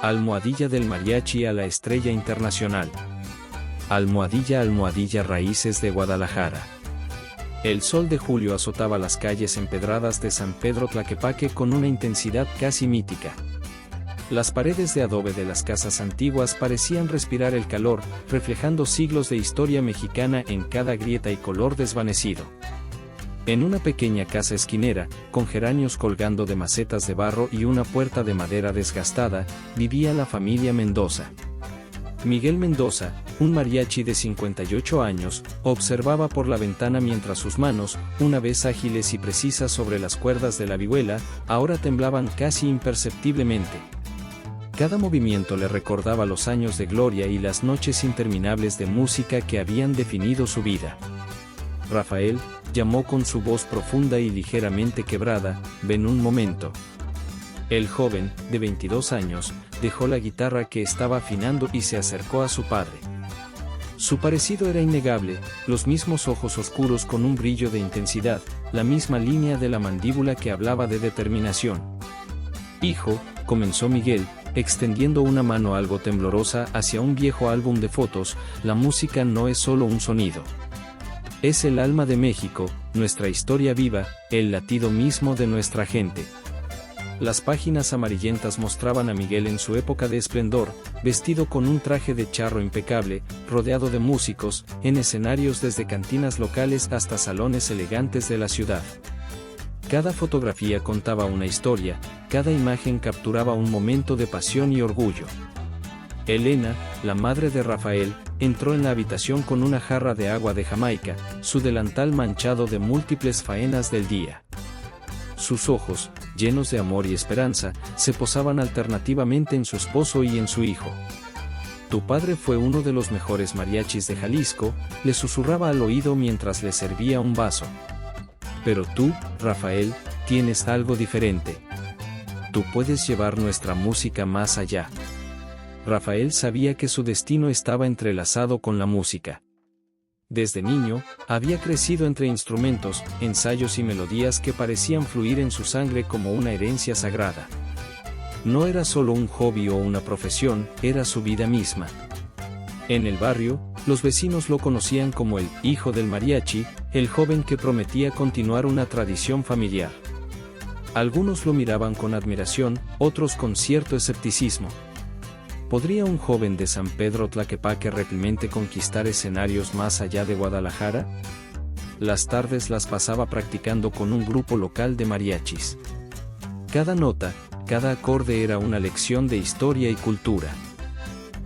Almohadilla del mariachi a la estrella internacional. Almohadilla, almohadilla, raíces de Guadalajara. El sol de julio azotaba las calles empedradas de San Pedro Tlaquepaque con una intensidad casi mítica. Las paredes de adobe de las casas antiguas parecían respirar el calor, reflejando siglos de historia mexicana en cada grieta y color desvanecido. En una pequeña casa esquinera, con geranios colgando de macetas de barro y una puerta de madera desgastada, vivía la familia Mendoza. Miguel Mendoza, un mariachi de 58 años, observaba por la ventana mientras sus manos, una vez ágiles y precisas sobre las cuerdas de la vihuela, ahora temblaban casi imperceptiblemente. Cada movimiento le recordaba los años de gloria y las noches interminables de música que habían definido su vida. Rafael, llamó con su voz profunda y ligeramente quebrada, ven un momento. El joven, de 22 años, dejó la guitarra que estaba afinando y se acercó a su padre. Su parecido era innegable, los mismos ojos oscuros con un brillo de intensidad, la misma línea de la mandíbula que hablaba de determinación. Hijo, comenzó Miguel, extendiendo una mano algo temblorosa hacia un viejo álbum de fotos, la música no es solo un sonido. Es el alma de México, nuestra historia viva, el latido mismo de nuestra gente. Las páginas amarillentas mostraban a Miguel en su época de esplendor, vestido con un traje de charro impecable, rodeado de músicos, en escenarios desde cantinas locales hasta salones elegantes de la ciudad. Cada fotografía contaba una historia, cada imagen capturaba un momento de pasión y orgullo. Elena, la madre de Rafael, entró en la habitación con una jarra de agua de Jamaica, su delantal manchado de múltiples faenas del día. Sus ojos, llenos de amor y esperanza, se posaban alternativamente en su esposo y en su hijo. Tu padre fue uno de los mejores mariachis de Jalisco, le susurraba al oído mientras le servía un vaso. Pero tú, Rafael, tienes algo diferente. Tú puedes llevar nuestra música más allá. Rafael sabía que su destino estaba entrelazado con la música. Desde niño, había crecido entre instrumentos, ensayos y melodías que parecían fluir en su sangre como una herencia sagrada. No era solo un hobby o una profesión, era su vida misma. En el barrio, los vecinos lo conocían como el hijo del mariachi, el joven que prometía continuar una tradición familiar. Algunos lo miraban con admiración, otros con cierto escepticismo. ¿Podría un joven de San Pedro Tlaquepaque realmente conquistar escenarios más allá de Guadalajara? Las tardes las pasaba practicando con un grupo local de mariachis. Cada nota, cada acorde era una lección de historia y cultura.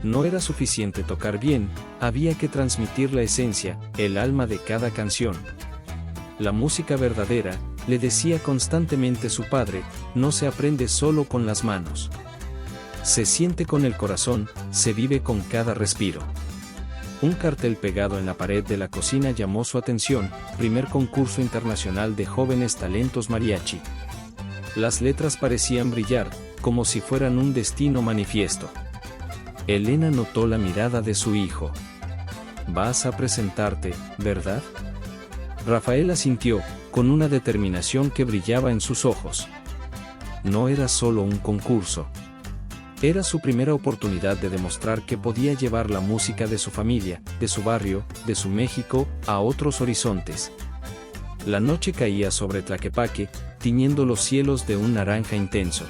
No era suficiente tocar bien, había que transmitir la esencia, el alma de cada canción. La música verdadera, le decía constantemente su padre, no se aprende solo con las manos. Se siente con el corazón, se vive con cada respiro. Un cartel pegado en la pared de la cocina llamó su atención, primer concurso internacional de jóvenes talentos mariachi. Las letras parecían brillar, como si fueran un destino manifiesto. Elena notó la mirada de su hijo. Vas a presentarte, ¿verdad? Rafael asintió, con una determinación que brillaba en sus ojos. No era solo un concurso. Era su primera oportunidad de demostrar que podía llevar la música de su familia, de su barrio, de su México, a otros horizontes. La noche caía sobre Tlaquepaque, tiñendo los cielos de un naranja intenso.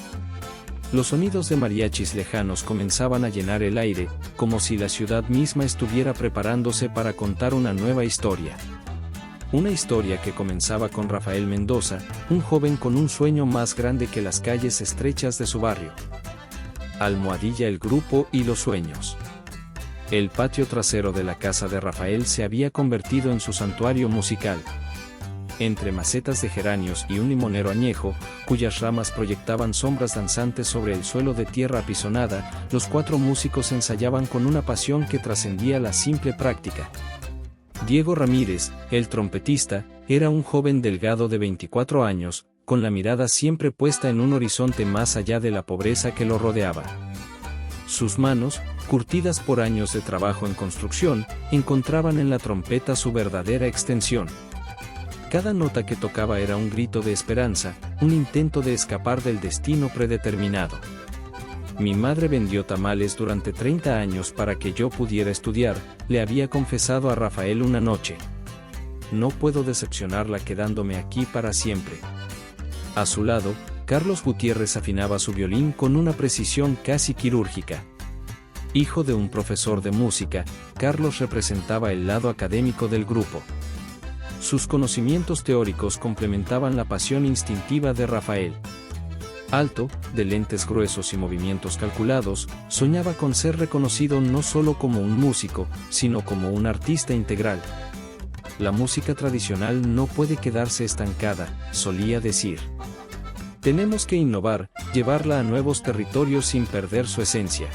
Los sonidos de mariachis lejanos comenzaban a llenar el aire, como si la ciudad misma estuviera preparándose para contar una nueva historia. Una historia que comenzaba con Rafael Mendoza, un joven con un sueño más grande que las calles estrechas de su barrio. Almohadilla, el grupo y los sueños. El patio trasero de la casa de Rafael se había convertido en su santuario musical. Entre macetas de geranios y un limonero añejo, cuyas ramas proyectaban sombras danzantes sobre el suelo de tierra apisonada, los 4 músicos ensayaban con una pasión que trascendía la simple práctica. Diego Ramírez, el trompetista, era un joven delgado de 24 años, con la mirada siempre puesta en un horizonte más allá de la pobreza que lo rodeaba. Sus manos, curtidas por años de trabajo en construcción, encontraban en la trompeta su verdadera extensión. Cada nota que tocaba era un grito de esperanza, un intento de escapar del destino predeterminado. Mi madre vendió tamales durante 30 años para que yo pudiera estudiar, le había confesado a Rafael una noche. No puedo decepcionarla quedándome aquí para siempre. A su lado, Carlos Gutiérrez afinaba su violín con una precisión casi quirúrgica. Hijo de un profesor de música, Carlos representaba el lado académico del grupo. Sus conocimientos teóricos complementaban la pasión instintiva de Rafael. Alto, de lentes gruesos y movimientos calculados, soñaba con ser reconocido no solo como un músico, sino como un artista integral. La música tradicional no puede quedarse estancada, solía decir. Tenemos que innovar, llevarla a nuevos territorios sin perder su esencia.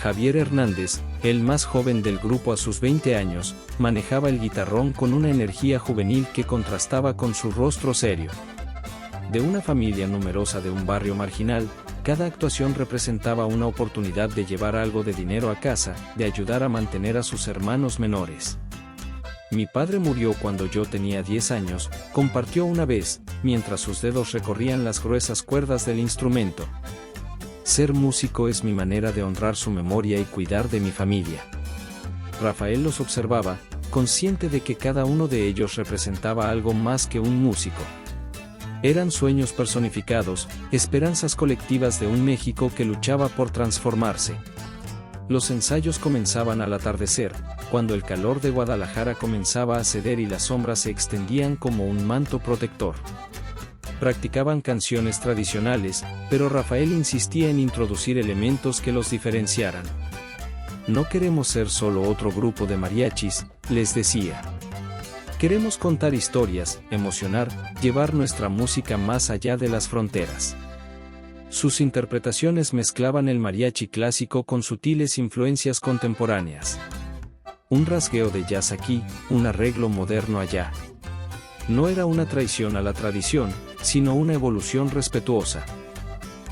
Javier Hernández, el más joven del grupo a sus 20 años, manejaba el guitarrón con una energía juvenil que contrastaba con su rostro serio. De una familia numerosa de un barrio marginal, cada actuación representaba una oportunidad de llevar algo de dinero a casa, de ayudar a mantener a sus hermanos menores. Mi padre murió cuando yo tenía 10 años, compartió una vez, mientras sus dedos recorrían las gruesas cuerdas del instrumento. Ser músico es mi manera de honrar su memoria y cuidar de mi familia. Rafael los observaba, consciente de que cada uno de ellos representaba algo más que un músico. Eran sueños personificados, esperanzas colectivas de un México que luchaba por transformarse. Los ensayos comenzaban al atardecer, cuando el calor de Guadalajara comenzaba a ceder y las sombras se extendían como un manto protector. Practicaban canciones tradicionales, pero Rafael insistía en introducir elementos que los diferenciaran. No queremos ser solo otro grupo de mariachis, les decía. Queremos contar historias, emocionar, llevar nuestra música más allá de las fronteras. Sus interpretaciones mezclaban el mariachi clásico con sutiles influencias contemporáneas. Un rasgueo de jazz aquí, un arreglo moderno allá. No era una traición a la tradición, sino una evolución respetuosa.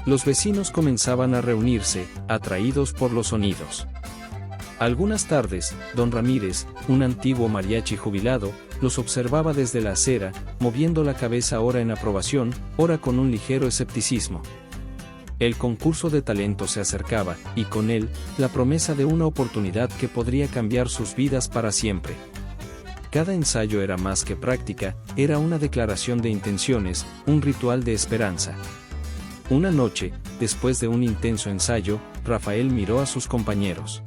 Los vecinos comenzaban a reunirse, atraídos por los sonidos. Algunas tardes, don Ramírez, un antiguo mariachi jubilado, los observaba desde la acera, moviendo la cabeza ora en aprobación, ora con un ligero escepticismo. El concurso de talento se acercaba, y con él, la promesa de una oportunidad que podría cambiar sus vidas para siempre. Cada ensayo era más que práctica, era una declaración de intenciones, un ritual de esperanza. Una noche, después de un intenso ensayo, Rafael miró a sus compañeros.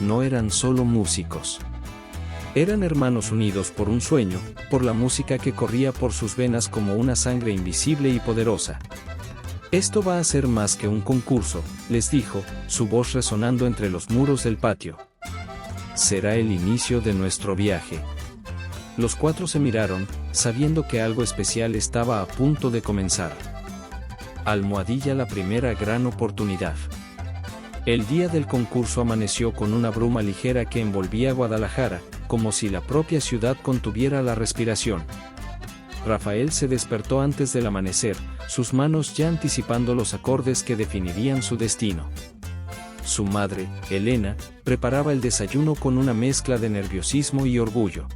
No eran solo músicos. Eran hermanos unidos por un sueño, por la música que corría por sus venas como una sangre invisible y poderosa. Esto va a ser más que un concurso, les dijo, su voz resonando entre los muros del patio. Será el inicio de nuestro viaje. Los cuatro se miraron, sabiendo que algo especial estaba a punto de comenzar. Almohadilla, la primera gran oportunidad. El día del concurso amaneció con una bruma ligera que envolvía Guadalajara, como si la propia ciudad contuviera la respiración. Rafael se despertó antes del amanecer, sus manos ya anticipando los acordes que definirían su destino. Su madre, Elena, preparaba el desayuno con una mezcla de nerviosismo y orgullo.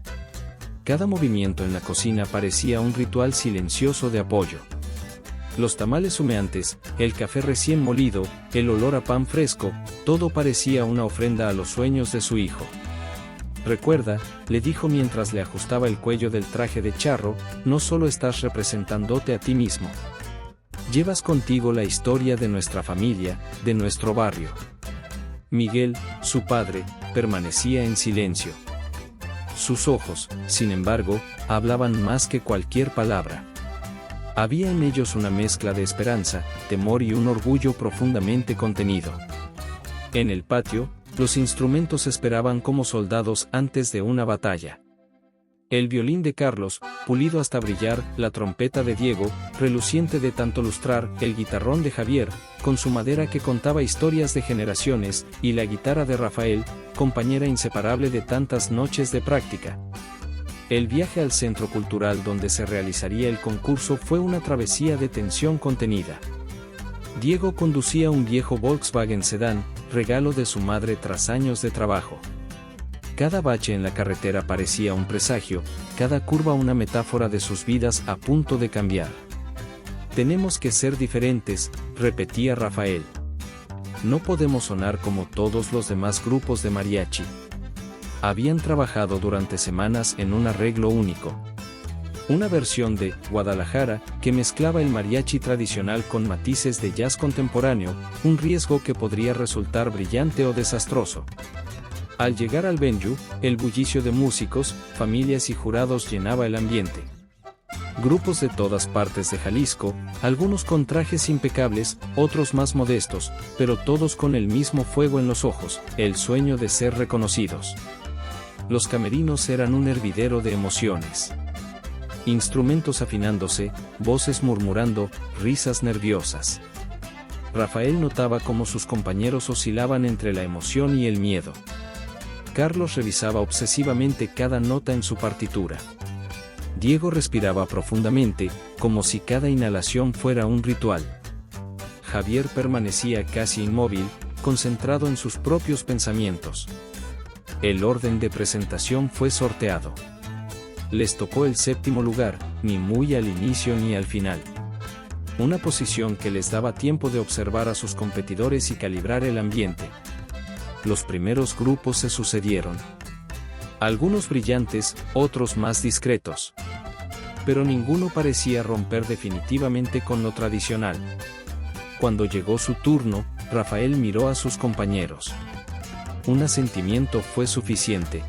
Cada movimiento en la cocina parecía un ritual silencioso de apoyo. Los tamales humeantes, el café recién molido, el olor a pan fresco, todo parecía una ofrenda a los sueños de su hijo. Recuerda, le dijo mientras le ajustaba el cuello del traje de charro, no solo estás representándote a ti mismo. Llevas contigo la historia de nuestra familia, de nuestro barrio. Miguel, su padre, permanecía en silencio. Sus ojos, sin embargo, hablaban más que cualquier palabra. Había en ellos una mezcla de esperanza, temor y un orgullo profundamente contenido. En el patio, los instrumentos esperaban como soldados antes de una batalla. El violín de Carlos, pulido hasta brillar, la trompeta de Diego, reluciente de tanto lustrar, el guitarrón de Javier, con su madera que contaba historias de generaciones, y la guitarra de Rafael, compañera inseparable de tantas noches de práctica. El viaje al centro cultural donde se realizaría el concurso fue una travesía de tensión contenida. Diego conducía un viejo Volkswagen sedán, regalo de su madre tras años de trabajo. Cada bache en la carretera parecía un presagio, cada curva una metáfora de sus vidas a punto de cambiar. Tenemos que ser diferentes, repetía Rafael. no podemos sonar como todos los demás grupos de mariachi. Habían trabajado durante semanas en un arreglo único. Una versión de Guadalajara que mezclaba el mariachi tradicional con matices de jazz contemporáneo, un riesgo que podría resultar brillante o desastroso. Al llegar al venue, el bullicio de músicos, familias y jurados llenaba el ambiente. Grupos de todas partes de Jalisco, algunos con trajes impecables, otros más modestos, pero todos con el mismo fuego en los ojos, el sueño de ser reconocidos. Los camerinos eran un hervidero de emociones. Instrumentos afinándose, voces murmurando, risas nerviosas. Rafael notaba cómo sus compañeros oscilaban entre la emoción y el miedo. Carlos revisaba obsesivamente cada nota en su partitura. Diego respiraba profundamente, como si cada inhalación fuera un ritual. Javier permanecía casi inmóvil, concentrado en sus propios pensamientos. El orden de presentación fue sorteado. Les tocó el séptimo lugar, ni muy al inicio ni al final. Una posición que les daba tiempo de observar a sus competidores y calibrar el ambiente. Los primeros grupos se sucedieron. Algunos brillantes, otros más discretos. Pero ninguno parecía romper definitivamente con lo tradicional. Cuando llegó su turno, Rafael miró a sus compañeros. Un asentimiento fue suficiente.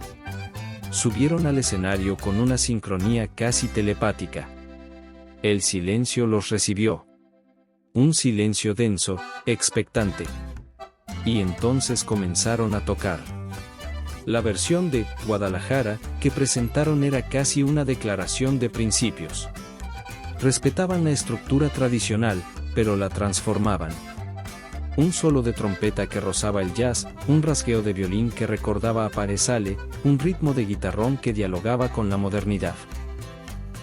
Subieron al escenario con una sincronía casi telepática. El silencio los recibió. Un silencio denso, expectante. Y entonces comenzaron a tocar. La versión de Guadalajara que presentaron era casi una declaración de principios. Respetaban la estructura tradicional, pero la transformaban. Un solo de trompeta que rozaba el jazz, un rasgueo de violín que recordaba a Parezale, un ritmo de guitarrón que dialogaba con la modernidad.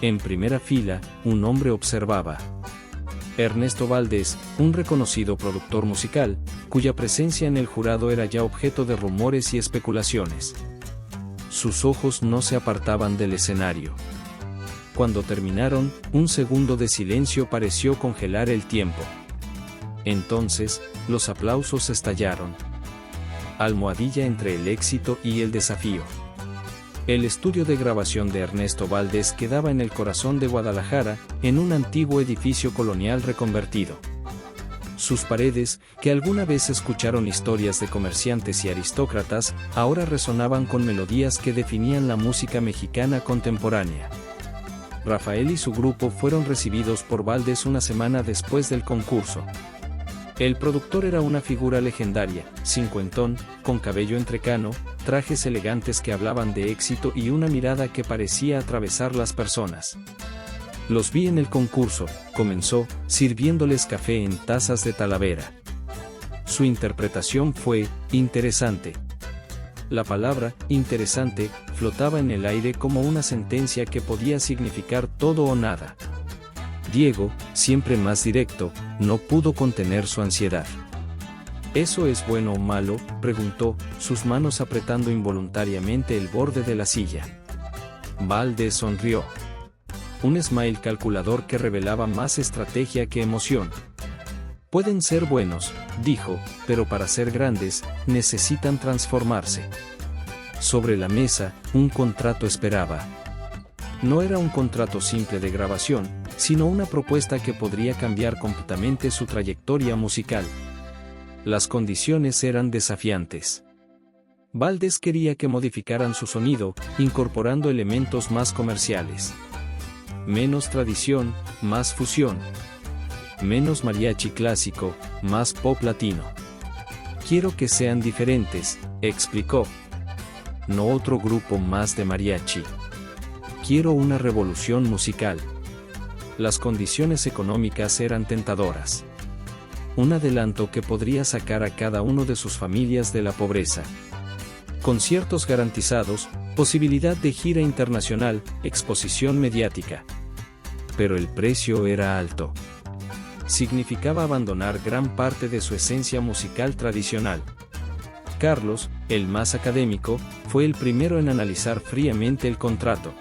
En primera fila, un hombre observaba. Ernesto Valdés, un reconocido productor musical, cuya presencia en el jurado era ya objeto de rumores y especulaciones. Sus ojos no se apartaban del escenario. Cuando terminaron, un segundo de silencio pareció congelar el tiempo. Entonces, los aplausos estallaron. Almohadilla entre el éxito y el desafío. El estudio de grabación de Ernesto Valdés quedaba en el corazón de Guadalajara, en un antiguo edificio colonial reconvertido. Sus paredes, que alguna vez escucharon historias de comerciantes y aristócratas, ahora resonaban con melodías que definían la música mexicana contemporánea. Rafael y su grupo fueron recibidos por Valdés una semana después del concurso. El productor era una figura legendaria, cincuentón, con cabello entrecano, trajes elegantes que hablaban de éxito y una mirada que parecía atravesar las personas. Los vi en el concurso, comenzó, sirviéndoles café en tazas de Talavera. Su interpretación fue interesante. La palabra interesante flotaba en el aire como una sentencia que podía significar todo o nada. Diego, siempre más directo, no pudo contener su ansiedad. ¿Eso es bueno o malo?, preguntó, sus manos apretando involuntariamente el borde de la silla. Valdés sonrió. Un smile calculador que revelaba más estrategia que emoción. Pueden ser buenos, dijo, pero para ser grandes, necesitan transformarse. Sobre la mesa, un contrato esperaba. No era un contrato simple de grabación, sino una propuesta que podría cambiar completamente su trayectoria musical. Las condiciones eran desafiantes. Valdés quería que modificaran su sonido, incorporando elementos más comerciales. Menos tradición, más fusión. Menos mariachi clásico, más pop latino. Quiero que sean diferentes, explicó. No otro grupo más de mariachi. Quiero una revolución musical. Las condiciones económicas eran tentadoras. Un adelanto que podría sacar a cada uno de sus familias de la pobreza. Conciertos garantizados, posibilidad de gira internacional, exposición mediática. Pero el precio era alto. Significaba abandonar gran parte de su esencia musical tradicional. Carlos, el más académico, fue el primero en analizar fríamente el contrato.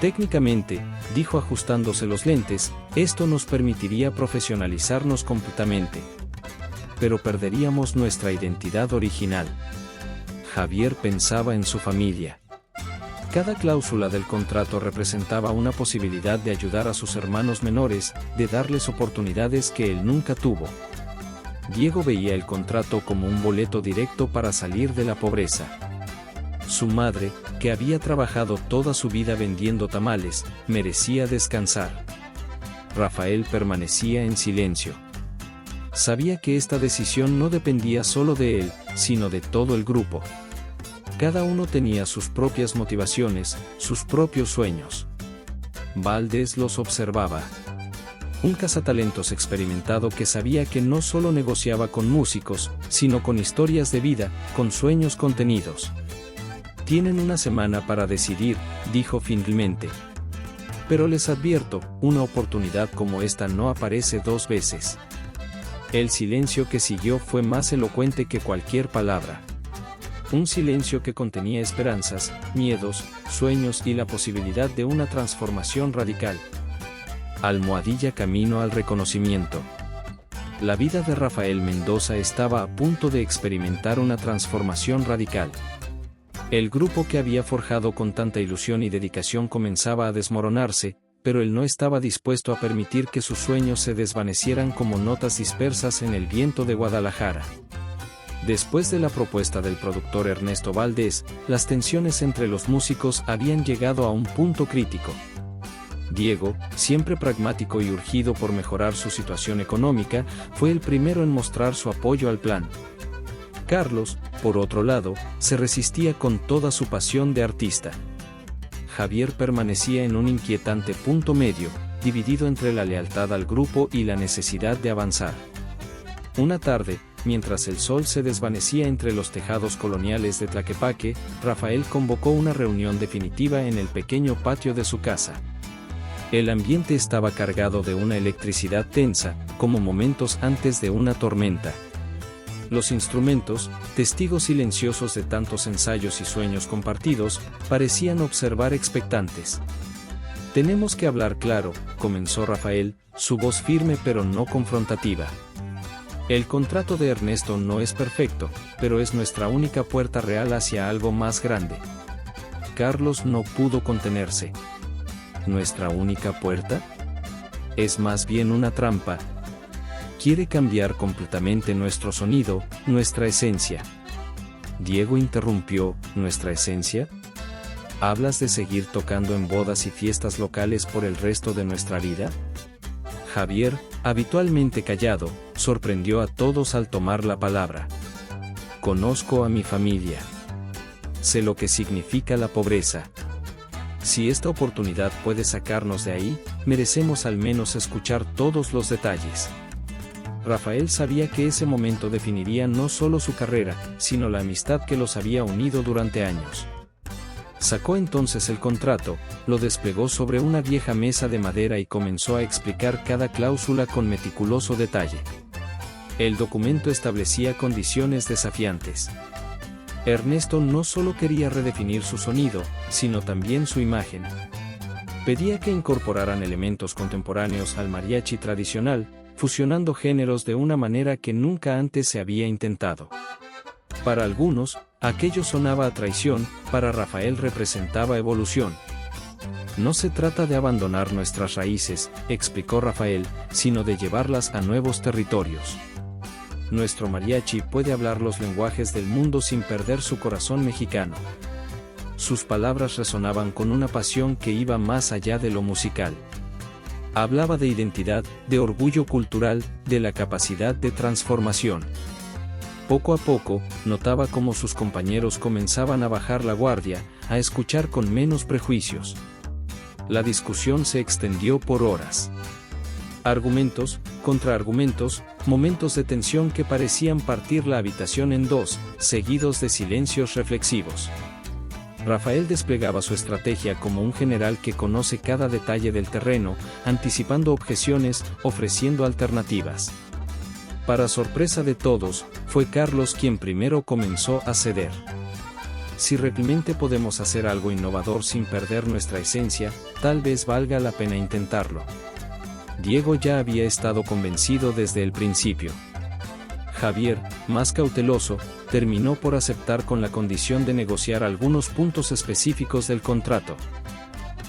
Técnicamente, dijo ajustándose los lentes, esto nos permitiría profesionalizarnos completamente. pero perderíamos nuestra identidad original. Javier pensaba en su familia. Cada cláusula del contrato representaba una posibilidad de ayudar a sus hermanos menores, de darles oportunidades que él nunca tuvo. Diego veía el contrato como un boleto directo para salir de la pobreza. Su madre, que había trabajado toda su vida vendiendo tamales, merecía descansar. Rafael permanecía en silencio. Sabía que esta decisión no dependía solo de él, sino de todo el grupo. Cada uno tenía sus propias motivaciones, sus propios sueños. Valdés los observaba. Un cazatalentos experimentado que sabía que no solo negociaba con músicos, sino con historias de vida, con sueños contenidos. Tienen una semana para decidir, dijo finalmente. Pero les advierto, una oportunidad como esta no aparece dos veces. El silencio que siguió fue más elocuente que cualquier palabra. Un silencio que contenía esperanzas, miedos, sueños y la posibilidad de una transformación radical. Almohadilla camino al reconocimiento. La vida de Rafael Mendoza estaba a punto de experimentar una transformación radical. El grupo que había forjado con tanta ilusión y dedicación comenzaba a desmoronarse, pero él no estaba dispuesto a permitir que sus sueños se desvanecieran como notas dispersas en el viento de Guadalajara. Después de la propuesta del productor Ernesto Valdés, las tensiones entre los músicos habían llegado a un punto crítico. Diego, siempre pragmático y urgido por mejorar su situación económica, fue el primero en mostrar su apoyo al plan. Carlos, por otro lado, se resistía con toda su pasión de artista. Javier permanecía en un inquietante punto medio, dividido entre la lealtad al grupo y la necesidad de avanzar. Una tarde, mientras el sol se desvanecía entre los tejados coloniales de Tlaquepaque, Rafael convocó una reunión definitiva en el pequeño patio de su casa. El ambiente estaba cargado de una electricidad tensa, como momentos antes de una tormenta. Los instrumentos, testigos silenciosos de tantos ensayos y sueños compartidos, parecían observar expectantes. «Tenemos que hablar claro», comenzó Rafael, su voz firme pero no confrontativa. «El contrato de Ernesto no es perfecto, pero es nuestra única puerta real hacia algo más grande». Carlos no pudo contenerse. ¿Nuestra única puerta? Es más bien una trampa. Quiere cambiar completamente nuestro sonido, nuestra esencia. Diego interrumpió, ¿nuestra esencia? ¿Hablas de seguir tocando en bodas y fiestas locales por el resto de nuestra vida? Javier, habitualmente callado, sorprendió a todos al tomar la palabra. Conozco a mi familia. Sé lo que significa la pobreza. Si esta oportunidad puede sacarnos de ahí, merecemos al menos escuchar todos los detalles. Rafael sabía que ese momento definiría no solo su carrera, sino la amistad que los había unido durante años. Sacó entonces el contrato, lo desplegó sobre una vieja mesa de madera y comenzó a explicar cada cláusula con meticuloso detalle. El documento establecía condiciones desafiantes. Ernesto no solo quería redefinir su sonido, sino también su imagen. Pedía que incorporaran elementos contemporáneos al mariachi tradicional, fusionando géneros de una manera que nunca antes se había intentado. Para algunos, aquello sonaba a traición, para Rafael representaba evolución. No se trata de abandonar nuestras raíces, explicó Rafael, sino de llevarlas a nuevos territorios. Nuestro mariachi puede hablar los lenguajes del mundo sin perder su corazón mexicano. Sus palabras resonaban con una pasión que iba más allá de lo musical. Hablaba de identidad, de orgullo cultural, de la capacidad de transformación. Poco a poco, notaba cómo sus compañeros comenzaban a bajar la guardia, a escuchar con menos prejuicios. La discusión se extendió por horas. Argumentos, contraargumentos, momentos de tensión que parecían partir la habitación en dos, seguidos de silencios reflexivos. Rafael desplegaba su estrategia como un general que conoce cada detalle del terreno, anticipando objeciones, ofreciendo alternativas. Para sorpresa de todos, fue Carlos quien primero comenzó a ceder. Si realmente podemos hacer algo innovador sin perder nuestra esencia, tal vez valga la pena intentarlo. Diego ya había estado convencido desde el principio. Javier, más cauteloso, terminó por aceptar con la condición de negociar algunos puntos específicos del contrato.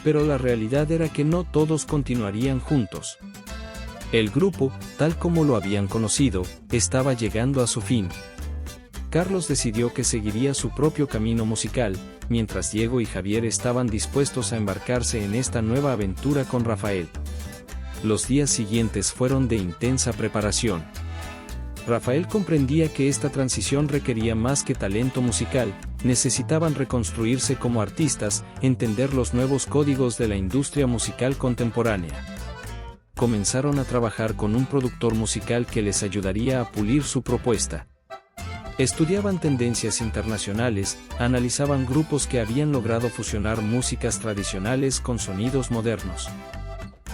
Pero la realidad era que no todos continuarían juntos. El grupo, tal como lo habían conocido, estaba llegando a su fin. Carlos decidió que seguiría su propio camino musical, mientras Diego y Javier estaban dispuestos a embarcarse en esta nueva aventura con Rafael. Los días siguientes fueron de intensa preparación. Rafael comprendía que esta transición requería más que talento musical, necesitaban reconstruirse como artistas, entender los nuevos códigos de la industria musical contemporánea. Comenzaron a trabajar con un productor musical que les ayudaría a pulir su propuesta. Estudiaban tendencias internacionales, analizaban grupos que habían logrado fusionar músicas tradicionales con sonidos modernos.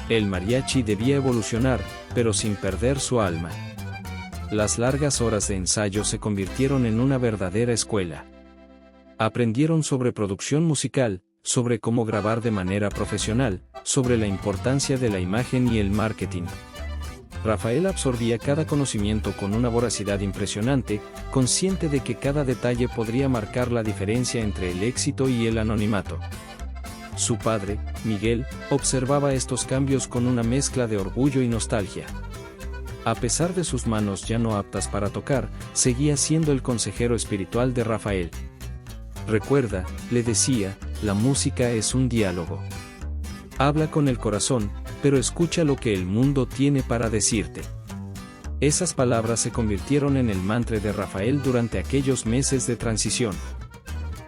El mariachi debía evolucionar, pero sin perder su alma. Las largas horas de ensayo se convirtieron en una verdadera escuela. Aprendieron sobre producción musical, sobre cómo grabar de manera profesional, sobre la importancia de la imagen y el marketing. Rafael absorbía cada conocimiento con una voracidad impresionante, consciente de que cada detalle podría marcar la diferencia entre el éxito y el anonimato. Su padre, Miguel, observaba estos cambios con una mezcla de orgullo y nostalgia. A pesar de sus manos ya no aptas para tocar, seguía siendo el consejero espiritual de Rafael. Recuerda, le decía, la música es un diálogo. Habla con el corazón, pero escucha lo que el mundo tiene para decirte. Esas palabras se convirtieron en el mantra de Rafael durante aquellos meses de transición.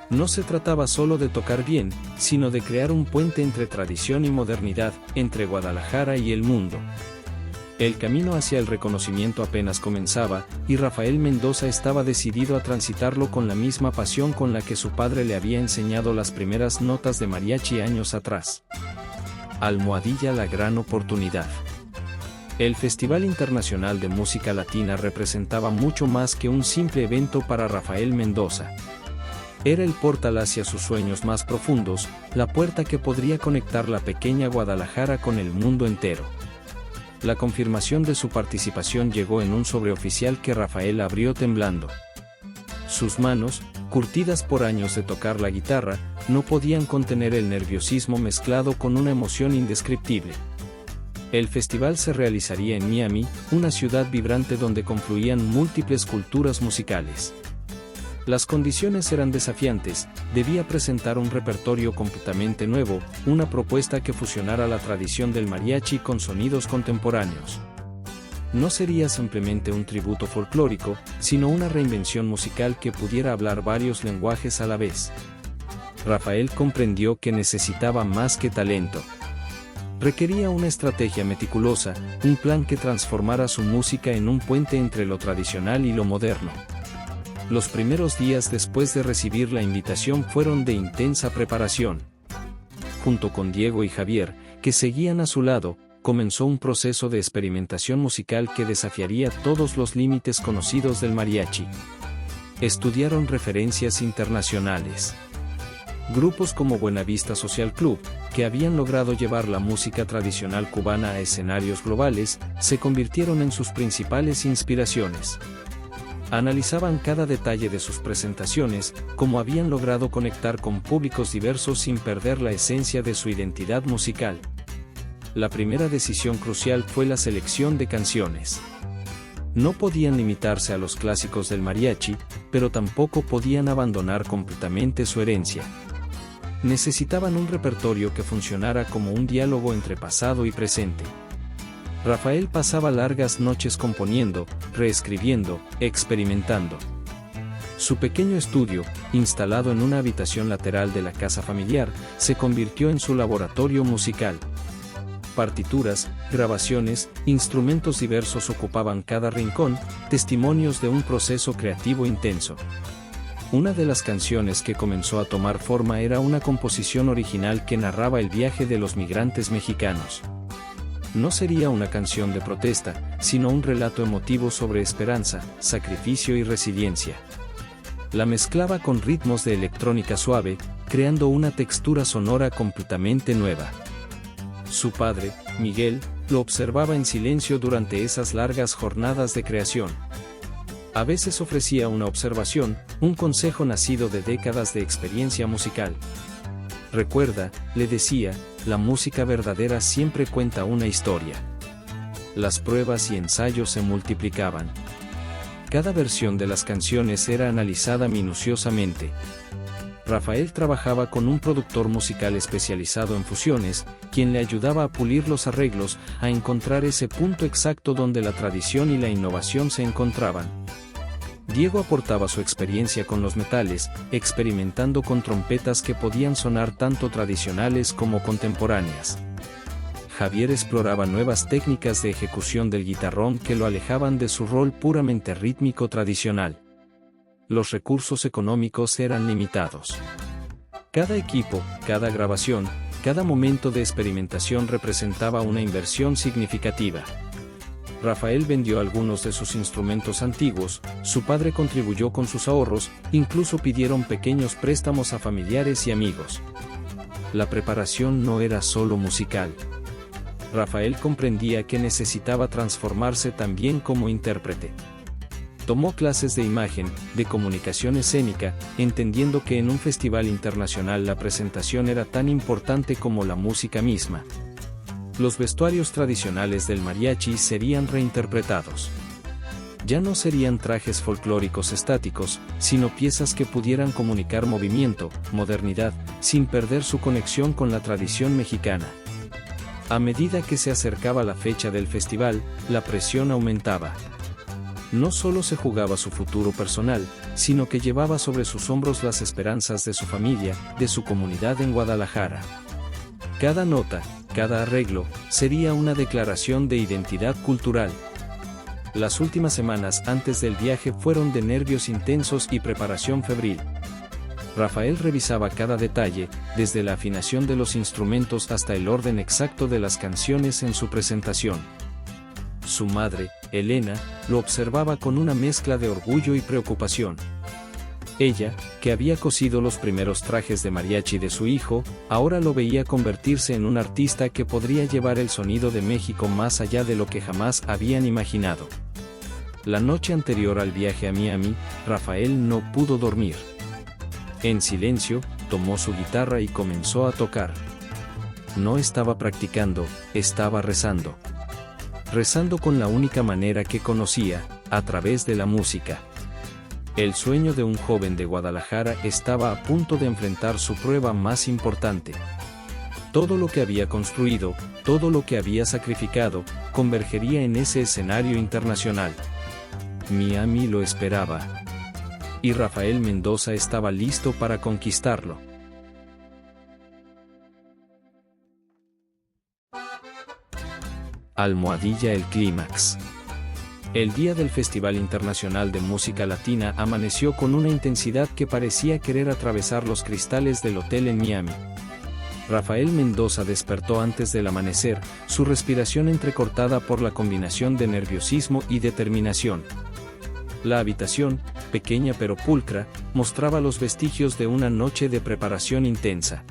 No se trataba solo de tocar bien, sino de crear un puente entre tradición y modernidad, entre Guadalajara y el mundo. El camino hacia el reconocimiento apenas comenzaba, y Rafael Mendoza estaba decidido a transitarlo con la misma pasión con la que su padre le había enseñado las primeras notas de mariachi años atrás. Almohadilla la gran oportunidad. El Festival Internacional de Música Latina representaba mucho más que un simple evento para Rafael Mendoza. Era el portal hacia sus sueños más profundos, la puerta que podría conectar la pequeña Guadalajara con el mundo entero. La confirmación de su participación llegó en un sobreoficial que Rafael abrió temblando. Sus manos, curtidas por años de tocar la guitarra, no podían contener el nerviosismo mezclado con una emoción indescriptible. El festival se realizaría en Miami, una ciudad vibrante donde confluían múltiples culturas musicales. Las condiciones eran desafiantes, debía presentar un repertorio completamente nuevo, una propuesta que fusionara la tradición del mariachi con sonidos contemporáneos. No sería simplemente un tributo folclórico, sino una reinvención musical que pudiera hablar varios lenguajes a la vez. Rafael comprendió que necesitaba más que talento. Requería una estrategia meticulosa, un plan que transformara su música en un puente entre lo tradicional y lo moderno. Los primeros días después de recibir la invitación fueron de intensa preparación. Junto con Diego y Javier, que seguían a su lado, comenzó un proceso de experimentación musical que desafiaría todos los límites conocidos del mariachi. Estudiaron referencias internacionales. Grupos como Buenavista Social Club, que habían logrado llevar la música tradicional cubana a escenarios globales, se convirtieron en sus principales inspiraciones. Analizaban cada detalle de sus presentaciones, cómo habían logrado conectar con públicos diversos sin perder la esencia de su identidad musical. La primera decisión crucial fue la selección de canciones. No podían limitarse a los clásicos del mariachi, pero tampoco podían abandonar completamente su herencia. Necesitaban un repertorio que funcionara como un diálogo entre pasado y presente. Rafael pasaba largas noches componiendo, reescribiendo, experimentando. Su pequeño estudio, instalado en una habitación lateral de la casa familiar, se convirtió en su laboratorio musical. Partituras, grabaciones, instrumentos diversos ocupaban cada rincón, testimonios de un proceso creativo intenso. Una de las canciones que comenzó a tomar forma era una composición original que narraba el viaje de los migrantes mexicanos. No sería una canción de protesta, sino un relato emotivo sobre esperanza, sacrificio y resiliencia. La mezclaba con ritmos de electrónica suave, creando una textura sonora completamente nueva. Su padre, Miguel, lo observaba en silencio durante esas largas jornadas de creación. A veces ofrecía una observación, un consejo nacido de décadas de experiencia musical. Recuerda, le decía, la música verdadera siempre cuenta una historia. Las pruebas y ensayos se multiplicaban. Cada versión de las canciones era analizada minuciosamente. Rafael trabajaba con un productor musical especializado en fusiones, quien le ayudaba a pulir los arreglos, a encontrar ese punto exacto donde la tradición y la innovación se encontraban. Diego aportaba su experiencia con los metales, experimentando con trompetas que podían sonar tanto tradicionales como contemporáneas. Javier exploraba nuevas técnicas de ejecución del guitarrón que lo alejaban de su rol puramente rítmico tradicional. Los recursos económicos eran limitados. Cada equipo, cada grabación, cada momento de experimentación representaba una inversión significativa. Rafael vendió algunos de sus instrumentos antiguos, su padre contribuyó con sus ahorros, incluso pidieron pequeños préstamos a familiares y amigos. La preparación no era solo musical. Rafael comprendía que necesitaba transformarse también como intérprete. Tomó clases de imagen, de comunicación escénica, entendiendo que en un festival internacional la presentación era tan importante como la música misma. Los vestuarios tradicionales del mariachi serían reinterpretados. Ya no serían trajes folclóricos estáticos, sino piezas que pudieran comunicar movimiento, modernidad, sin perder su conexión con la tradición mexicana. A medida que se acercaba la fecha del festival, la presión aumentaba. No solo se jugaba su futuro personal, sino que llevaba sobre sus hombros las esperanzas de su familia, de su comunidad en Guadalajara. Cada nota, cada arreglo, sería una declaración de identidad cultural. Las últimas semanas antes del viaje fueron de nervios intensos y preparación febril. Rafael revisaba cada detalle, desde la afinación de los instrumentos hasta el orden exacto de las canciones en su presentación. Su madre, Elena, lo observaba con una mezcla de orgullo y preocupación. Ella, que había cosido los primeros trajes de mariachi de su hijo, ahora lo veía convertirse en un artista que podría llevar el sonido de México más allá de lo que jamás habían imaginado. La noche anterior al viaje a Miami, Rafael no pudo dormir. En silencio, tomó su guitarra y comenzó a tocar. No estaba practicando, estaba rezando. Rezando con la única manera que conocía, a través de la música. El sueño de un joven de Guadalajara estaba a punto de enfrentar su prueba más importante. Todo lo que había construido, todo lo que había sacrificado, convergería en ese escenario internacional. Miami lo esperaba. Y Rafael Mendoza estaba listo para conquistarlo. Almohadilla el clímax. El día del Festival Internacional de Música Latina amaneció con una intensidad que parecía querer atravesar los cristales del hotel en Miami. Rafael Mendoza despertó antes del amanecer, su respiración entrecortada por la combinación de nerviosismo y determinación. La habitación, pequeña pero pulcra, mostraba los vestigios de una noche de preparación intensa.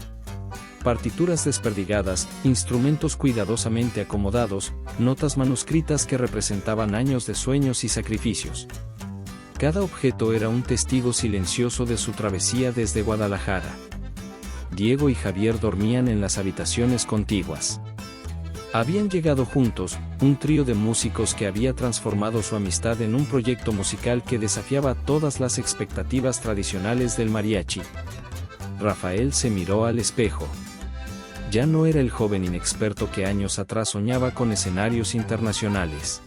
Partituras desperdigadas, instrumentos cuidadosamente acomodados, notas manuscritas que representaban años de sueños y sacrificios. Cada objeto era un testigo silencioso de su travesía desde Guadalajara. Diego y Javier dormían en las habitaciones contiguas. Habían llegado juntos, un trío de músicos que había transformado su amistad en un proyecto musical que desafiaba todas las expectativas tradicionales del mariachi. Rafael se miró al espejo. Ya no era el joven inexperto que años atrás soñaba con escenarios internacionales.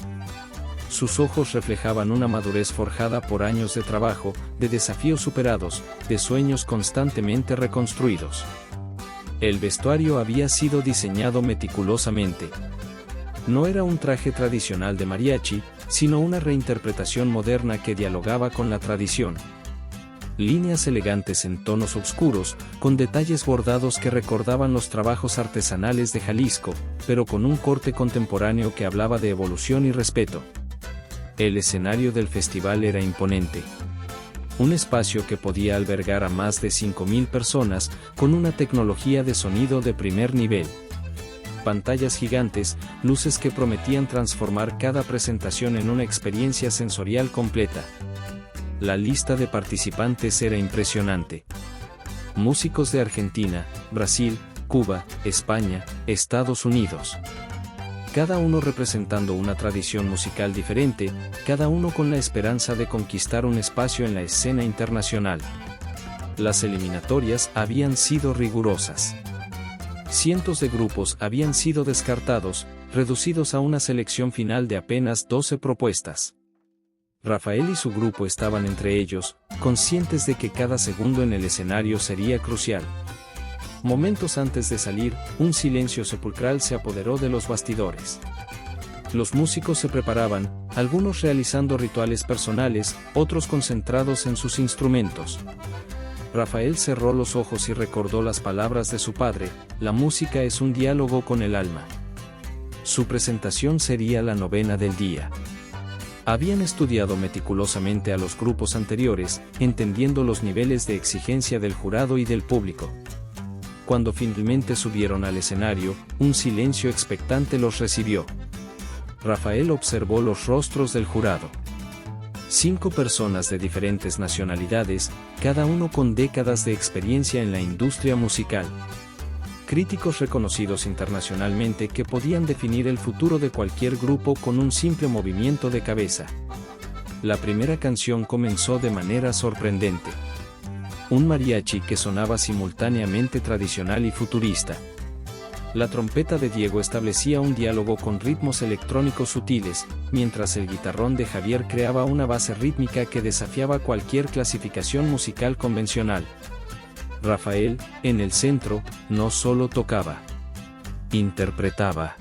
Sus ojos reflejaban una madurez forjada por años de trabajo, de desafíos superados, de sueños constantemente reconstruidos. El vestuario había sido diseñado meticulosamente. No era un traje tradicional de mariachi, sino una reinterpretación moderna que dialogaba con la tradición. Líneas elegantes en tonos oscuros, con detalles bordados que recordaban los trabajos artesanales de Jalisco, pero con un corte contemporáneo que hablaba de evolución y respeto. El escenario del festival era imponente. Un espacio que podía albergar a más de 5.000 personas, con una tecnología de sonido de primer nivel. pantallas gigantes, luces que prometían transformar cada presentación en una experiencia sensorial completa. La lista de participantes era impresionante. Músicos de Argentina, Brasil, Cuba, España, Estados Unidos. Cada uno representando una tradición musical diferente, cada uno con la esperanza de conquistar un espacio en la escena internacional. Las eliminatorias habían sido rigurosas. Cientos de grupos habían sido descartados, reducidos a una selección final de apenas 12 propuestas. Rafael y su grupo estaban entre ellos, conscientes de que cada segundo en el escenario sería crucial. Momentos antes de salir, un silencio sepulcral se apoderó de los bastidores. Los músicos se preparaban, algunos realizando rituales personales, otros concentrados en sus instrumentos. Rafael cerró los ojos y recordó las palabras de su padre: la música es un diálogo con el alma. Su presentación sería la novena del día. Habían estudiado meticulosamente a los grupos anteriores, entendiendo los niveles de exigencia del jurado y del público. Cuando finalmente subieron al escenario, un silencio expectante los recibió. Rafael observó los rostros del jurado. 5 personas de diferentes nacionalidades, cada uno con décadas de experiencia en la industria musical. Críticos reconocidos internacionalmente que podían definir el futuro de cualquier grupo con un simple movimiento de cabeza. La primera canción comenzó de manera sorprendente. Un mariachi que sonaba simultáneamente tradicional y futurista. La trompeta de Diego establecía un diálogo con ritmos electrónicos sutiles, mientras el guitarrón de Javier creaba una base rítmica que desafiaba cualquier clasificación musical convencional. Rafael, en el centro, no solo tocaba, interpretaba.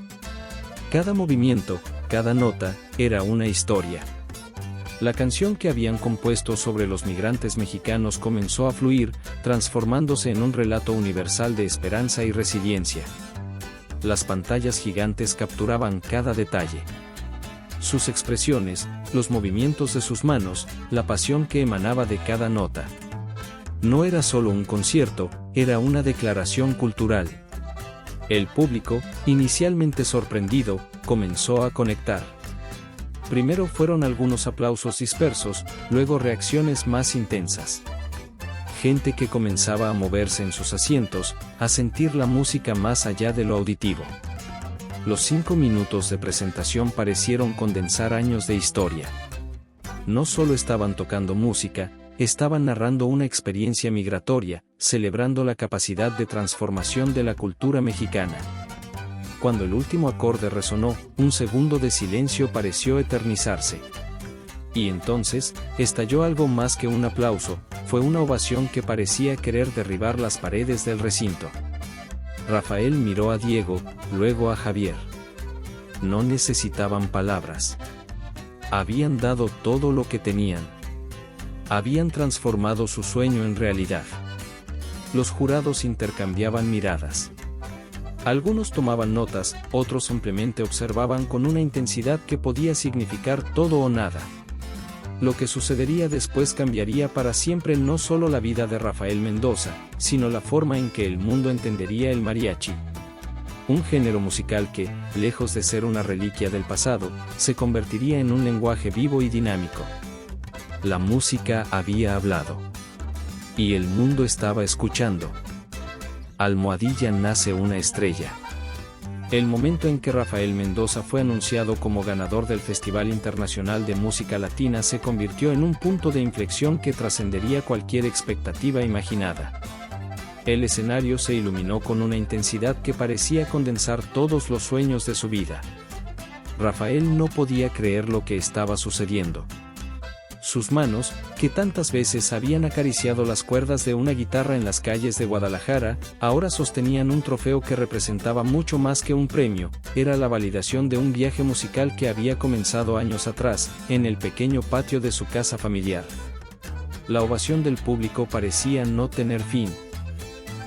Cada movimiento, cada nota, era una historia. La canción que habían compuesto sobre los migrantes mexicanos comenzó a fluir, transformándose en un relato universal de esperanza y resiliencia. Las pantallas gigantes capturaban cada detalle. Sus expresiones, los movimientos de sus manos, la pasión que emanaba de cada nota. No era solo un concierto, era una declaración cultural. El público, inicialmente sorprendido, comenzó a conectar. Primero fueron algunos aplausos dispersos, luego reacciones más intensas. Gente que comenzaba a moverse en sus asientos, a sentir la música más allá de lo auditivo. Los 5 minutos de presentación parecieron condensar años de historia. No solo estaban tocando música, estaban narrando una experiencia migratoria, celebrando la capacidad de transformación de la cultura mexicana. Cuando el último acorde resonó, un segundo de silencio pareció eternizarse. Y entonces, estalló algo más que un aplauso, fue una ovación que parecía querer derribar las paredes del recinto. Rafael miró a Diego, luego a Javier. No necesitaban palabras. Habían dado todo lo que tenían. Habían transformado su sueño en realidad. Los jurados intercambiaban miradas. Algunos tomaban notas, otros simplemente observaban con una intensidad que podía significar todo o nada. Lo que sucedería después cambiaría para siempre no solo la vida de Rafael Mendoza, sino la forma en que el mundo entendería el mariachi. Un género musical que, lejos de ser una reliquia del pasado, se convertiría en un lenguaje vivo y dinámico. La música había hablado. Y el mundo estaba escuchando. Almohadilla nace una estrella. El momento en que Rafael Mendoza fue anunciado como ganador del Festival Internacional de Música Latina se convirtió en un punto de inflexión que trascendería cualquier expectativa imaginada. El escenario se iluminó con una intensidad que parecía condensar todos los sueños de su vida. Rafael no podía creer lo que estaba sucediendo. Sus manos, que tantas veces habían acariciado las cuerdas de una guitarra en las calles de Guadalajara, ahora sostenían un trofeo que representaba mucho más que un premio, era la validación de un viaje musical que había comenzado años atrás, en el pequeño patio de su casa familiar. La ovación del público parecía no tener fin.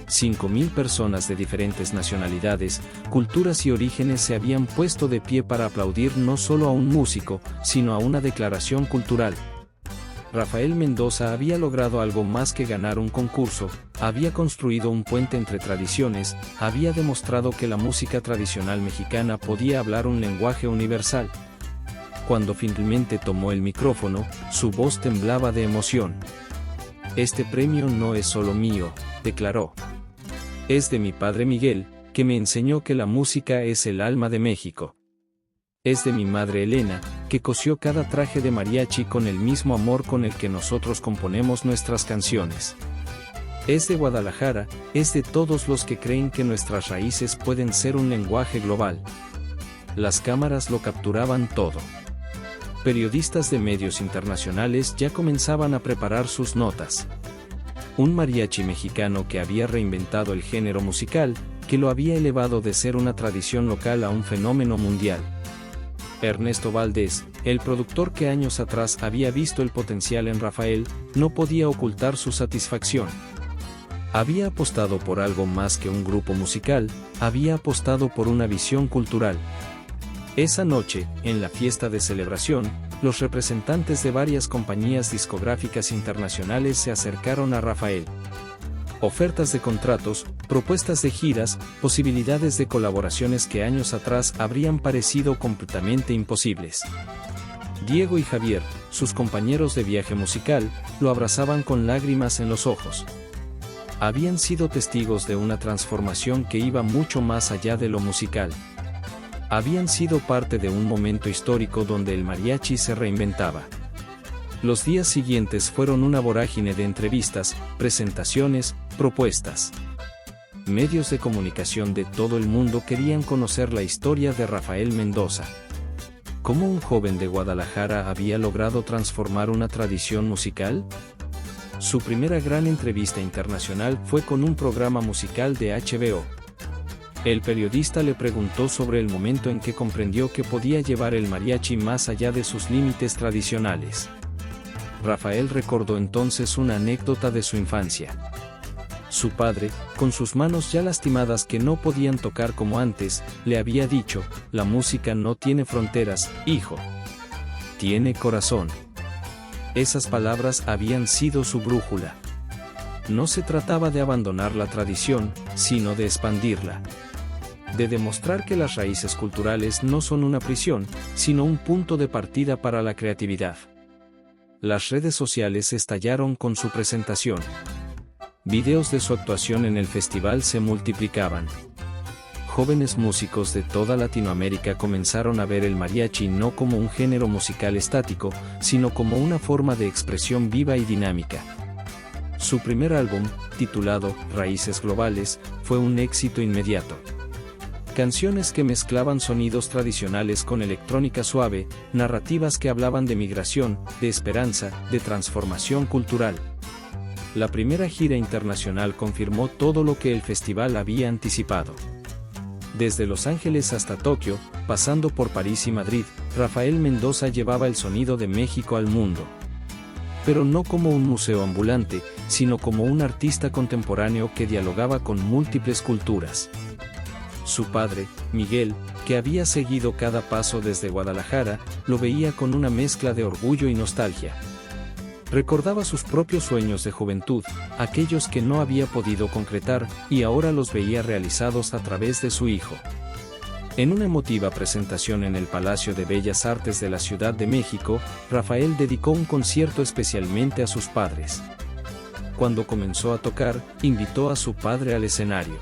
5.000 personas de diferentes nacionalidades, culturas y orígenes se habían puesto de pie para aplaudir no solo a un músico, sino a una declaración cultural. Rafael Mendoza había logrado algo más que ganar un concurso, había construido un puente entre tradiciones, había demostrado que la música tradicional mexicana podía hablar un lenguaje universal. Cuando finalmente tomó el micrófono, su voz temblaba de emoción. «Este premio no es solo mío», declaró. «Es de mi padre Miguel, que me enseñó que la música es el alma de México. Es de mi madre Elena, que cosió cada traje de mariachi con el mismo amor con el que nosotros componemos nuestras canciones. Es de Guadalajara, es de todos los que creen que nuestras raíces pueden ser un lenguaje global». Las cámaras lo capturaban todo. Periodistas de medios internacionales ya comenzaban a preparar sus notas. Un mariachi mexicano que había reinventado el género musical, que lo había elevado de ser una tradición local a un fenómeno mundial. Ernesto Valdés, el productor que años atrás había visto el potencial en Rafael, no podía ocultar su satisfacción. Había apostado por algo más que un grupo musical, había apostado por una visión cultural. Esa noche, en la fiesta de celebración, los representantes de varias compañías discográficas internacionales se acercaron a Rafael. Ofertas de contratos, propuestas de giras, posibilidades de colaboraciones que años atrás habrían parecido completamente imposibles. Diego y Javier, sus compañeros de viaje musical, lo abrazaban con lágrimas en los ojos. Habían sido testigos de una transformación que iba mucho más allá de lo musical. Habían sido parte de un momento histórico donde el mariachi se reinventaba. Los días siguientes fueron una vorágine de entrevistas, presentaciones, propuestas. Medios de comunicación de todo el mundo querían conocer la historia de Rafael Mendoza. ¿Cómo un joven de Guadalajara había logrado transformar una tradición musical? Su primera gran entrevista internacional fue con un programa musical de HBO. El periodista le preguntó sobre el momento en que comprendió que podía llevar el mariachi más allá de sus límites tradicionales. Rafael recordó entonces una anécdota de su infancia. Su padre, con sus manos ya lastimadas que no podían tocar como antes, le había dicho: «La música no tiene fronteras, hijo. Tiene corazón». Esas palabras habían sido su brújula. No se trataba de abandonar la tradición, sino de expandirla. De demostrar que las raíces culturales no son una prisión, sino un punto de partida para la creatividad. Las redes sociales estallaron con su presentación. Videos de su actuación en el festival se multiplicaban. Jóvenes músicos de toda Latinoamérica comenzaron a ver el mariachi no como un género musical estático, sino como una forma de expresión viva y dinámica. Su primer álbum, titulado Raíces Globales, fue un éxito inmediato. Canciones que mezclaban sonidos tradicionales con electrónica suave, narrativas que hablaban de migración, de esperanza, de transformación cultural. La primera gira internacional confirmó todo lo que el festival había anticipado. Desde Los Ángeles hasta Tokio, pasando por París y Madrid, Rafael Mendoza llevaba el sonido de México al mundo. Pero no como un museo ambulante, sino como un artista contemporáneo que dialogaba con múltiples culturas. Su padre, Miguel, que había seguido cada paso desde Guadalajara, lo veía con una mezcla de orgullo y nostalgia. Recordaba sus propios sueños de juventud, aquellos que no había podido concretar, y ahora los veía realizados a través de su hijo. En una emotiva presentación en el Palacio de Bellas Artes de la Ciudad de México, Rafael dedicó un concierto especialmente a sus padres. Cuando comenzó a tocar, invitó a su padre al escenario.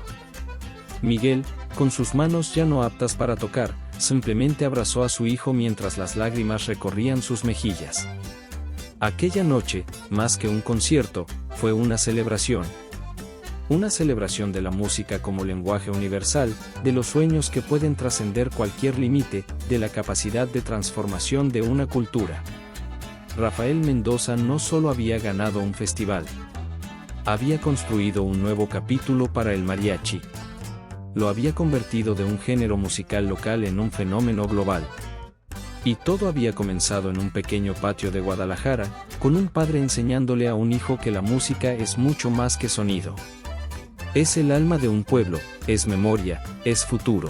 Miguel, con sus manos ya no aptas para tocar, simplemente abrazó a su hijo mientras las lágrimas recorrían sus mejillas. Aquella noche, más que un concierto, fue una celebración. Una celebración de la música como lenguaje universal, de los sueños que pueden trascender cualquier límite, de la capacidad de transformación de una cultura. Rafael Mendoza no solo había ganado un festival, había construido un nuevo capítulo para el mariachi. Lo había convertido de un género musical local en un fenómeno global. Y todo había comenzado en un pequeño patio de Guadalajara, con un padre enseñándole a un hijo que la música es mucho más que sonido. Es el alma de un pueblo, es memoria, es futuro.